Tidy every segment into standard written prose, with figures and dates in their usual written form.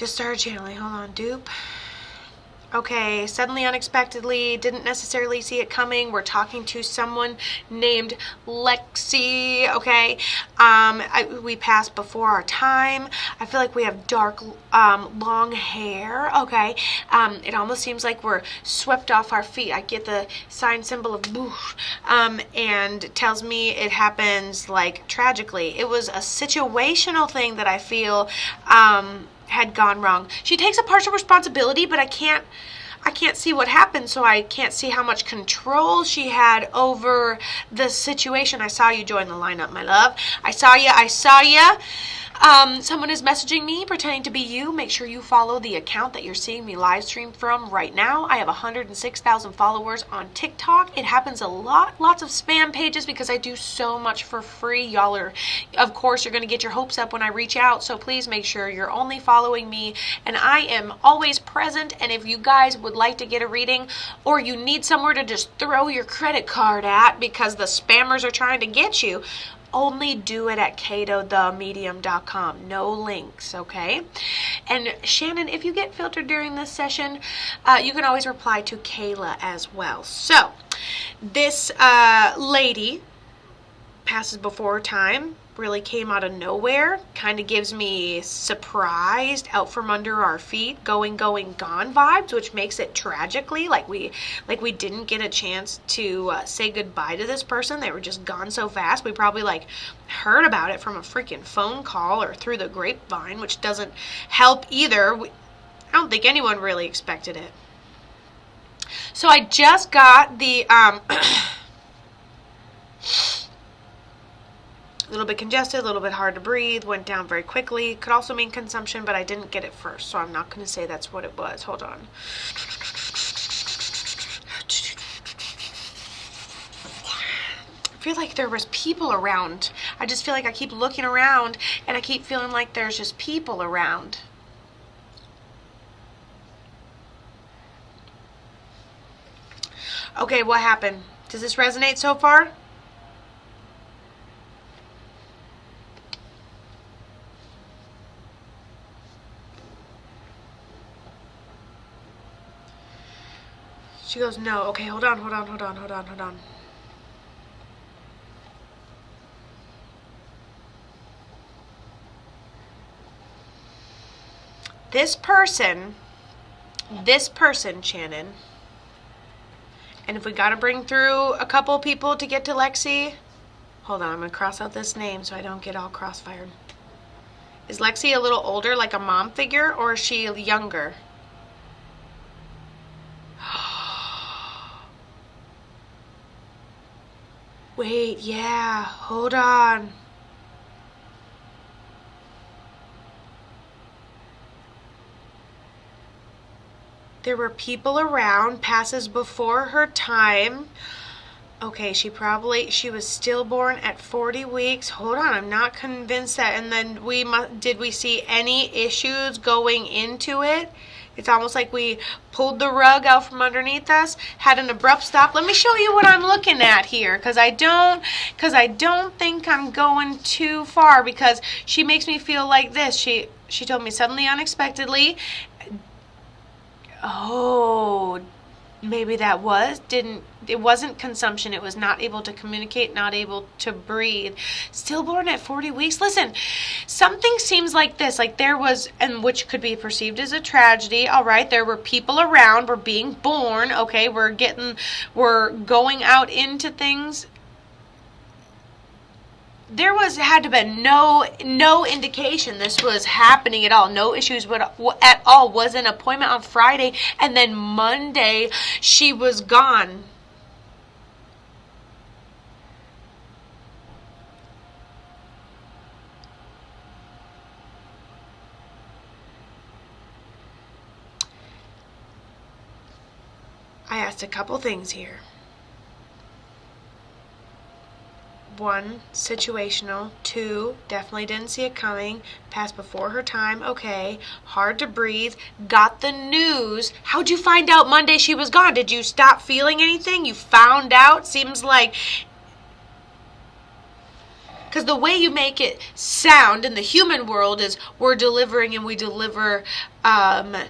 Just started channeling. Hold on. Dupe. Okay, suddenly, unexpectedly, didn't necessarily see it coming. We're talking to someone named Lexie, okay? We passed before our time. I feel like we have dark, long hair, okay? It almost seems like we're swept off our feet. I get the sign symbol of boof, and tells me it happens, like, tragically. It was a situational thing that I feel, had gone wrong. She takes a partial responsibility, but I can't see what happened, so I can't see how much control she had over the situation. I saw you join the lineup, my love. I saw you. Someone is messaging me pretending to be you. Make sure you follow the account that you're seeing me live stream from right now. I have 106,000 followers on TikTok. It happens a lot. Lots of spam pages because I do so much for free. Y'all are, of course, you're going to get your hopes up when I reach out. So please make sure you're only following me. And I am always present. And if you guys would like to get a reading or you need somewhere to just throw your credit card at because the spammers are trying to get you, only do it at catothemedium.com. No links, okay? And Shannon, if you get filtered during this session, you can always reply to Kayla as well. So, this lady passes before her time, really came out of nowhere, kind of gives me surprised, out from under our feet, going, gone vibes, which makes it tragically like we didn't get a chance to say goodbye to this person. They were just gone so fast. We probably like heard about it from a freaking phone call or through the grapevine, which doesn't help either. I don't think anyone really expected it. So I just got the a little bit congested, a little bit hard to breathe, went down very quickly. Could also mean consumption, but I didn't get it first, so I'm not going to say that's what it was. Hold on. I feel like there was people around. I just feel like I keep looking around, and I keep feeling like there's just people around. Okay, what happened? Does this resonate so far? She goes, no. Okay, hold on. This person, Shannon, and if we got to bring through a couple people to get to Lexie, hold on, I'm going to cross out this name so I don't get all crossfired. Is Lexie a little older, like a mom figure, or is she younger? Wait, yeah, hold on. There were people around, passes before her time. Okay, she was stillborn at 40 weeks. Hold on, I'm not convinced that. And then did we see any issues going into it? It's almost like we pulled the rug out from underneath us, had an abrupt stop. Let me show you what I'm looking at here, because I don't think I'm going too far, because she makes me feel like this. She told me suddenly, unexpectedly. Oh, maybe it wasn't consumption. It was not able to communicate, not able to breathe. Stillborn at 40 weeks. Listen, something seems like this, like there was, and which could be perceived as a tragedy. All right, there were people around, we're being born. Okay, we're going out into things. There had to be no indication this was happening at all. No issues at all. Was an appointment on Friday, and then Monday she was gone. I asked a couple things here. 1, situational. 2, definitely didn't see it coming. Passed before her time. Okay. Hard to breathe. Got the news. How'd you find out Monday she was gone? Did you stop feeling anything? You found out? Seems like because the way you make it sound in the human world is we're delivering and we deliver, and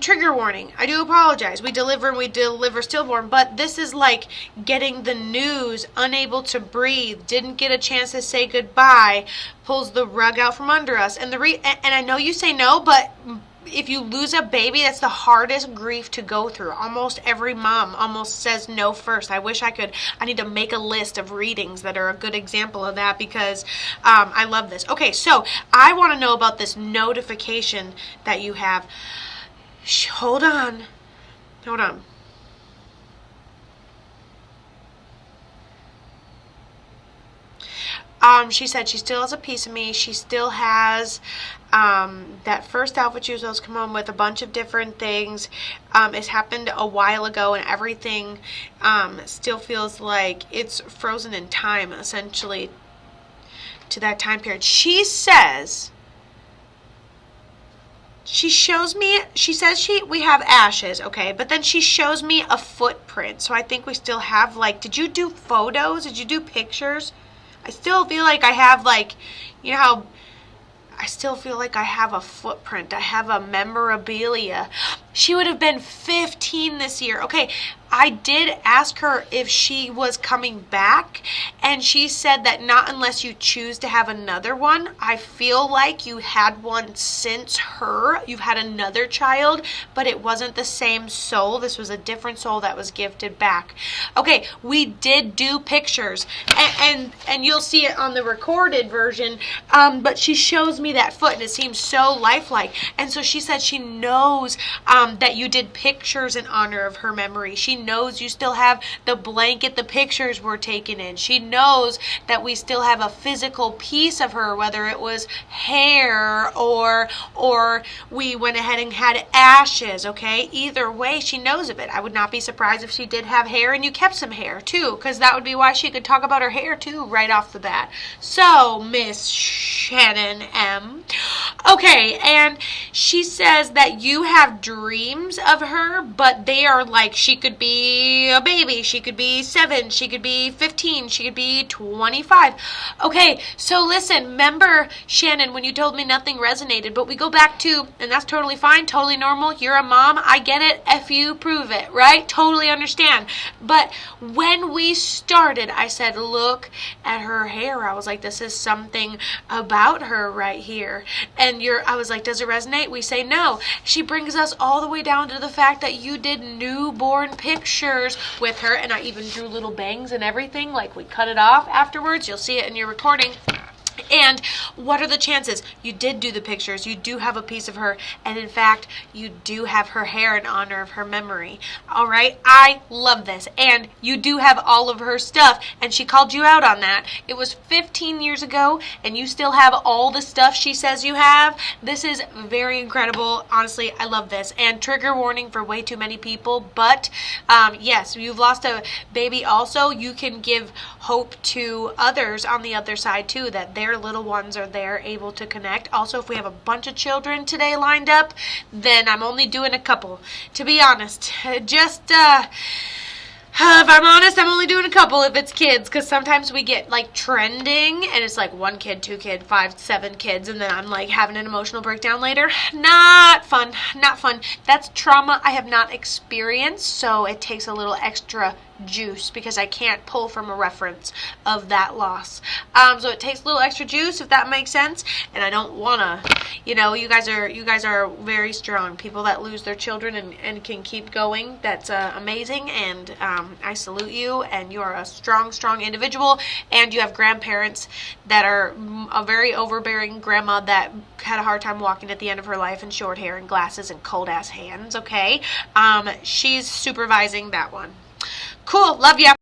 trigger warning, I do apologize. We deliver and we deliver stillborn, but this is like getting the news, unable to breathe, didn't get a chance to say goodbye, pulls the rug out from under us. And and I know you say no, but if you lose a baby, that's the hardest grief to go through. Almost every mom almost says no first. I wish I need to make a list of readings that are a good example of that, because I love this. Okay, so I want to know about this notification that you have. Hold on. She said she still has a piece of me. She still has that first outfit she was supposed to come home with, a bunch of different things. It's happened a while ago, and everything still feels like it's frozen in time, essentially, to that time period. She says... She shows me, she says we have ashes, okay, but then she shows me a footprint. So I think we still have, like, did you do photos? Did you do pictures? I still feel like I have, like, you know how, I still feel like I have a footprint. I have a memorabilia. She would have been 15 this year. Okay, I did ask her if she was coming back, and she said that not unless you choose to have another one. I feel like you had one since her. You've had another child, but it wasn't the same soul. This was a different soul that was gifted back. Okay, we did do pictures, and you'll see it on the recorded version, but she shows me that foot, and it seems so lifelike. And so she said she knows that you did pictures in honor of her memory. She knows you still have the blanket the pictures were taken in. She knows that we still have a physical piece of her, whether it was hair or we went ahead and had ashes, okay? Either way, she knows of it. I would not be surprised if she did have hair and you kept some hair too, because that would be why she could talk about her hair too right off the bat. So, Miss Shannon M. Okay, and she says that you have dreams of her, but they are like, she could be a baby, she could be 7, she could be 15, she could be 25. Okay, so listen, remember, Shannon, when you told me nothing resonated, but we go back to, and that's totally fine, totally normal, you're a mom, I get it, F you, prove it, right? Totally understand. But when we started, I said, look at her hair. I was like, this is something about her right here. And I was like, does it resonate? We say no. She brings us all the way down to the fact that you did newborn pictures with her, and I even drew little bangs and everything, like we cut it off afterwards. You'll see it in your recording. And what are the chances? You did do the pictures. You do have a piece of her. And in fact, you do have her hair in honor of her memory. All right? I love this. And you do have all of her stuff. And she called you out on that. It was 15 years ago, and you still have all the stuff she says you have. This is very incredible. Honestly, I love this. And trigger warning for way too many people. But yes, you've lost a baby also. You can give hope to others on the other side too, that their little ones are there able to connect. Also, if we have a bunch of children today lined up, then I'm only doing a couple. To be honest, just if I'm honest, I'm only doing a couple if it's kids, because sometimes we get like trending and it's like 1 kid, 2 kid, 5, 7 kids, and then I'm like having an emotional breakdown later. Not fun. Not fun. That's trauma I have not experienced, so it takes a little extra juice because I can't pull from a reference of that loss. So it takes a little extra juice, if that makes sense. And I don't wanna, you guys are very strong people that lose their children and can keep going. That's amazing, and I salute you. And you are a strong individual. And you have grandparents that are a very overbearing grandma that had a hard time walking at the end of her life, and short hair and glasses and cold ass hands. Okay, she's supervising that one. Cool. Love ya.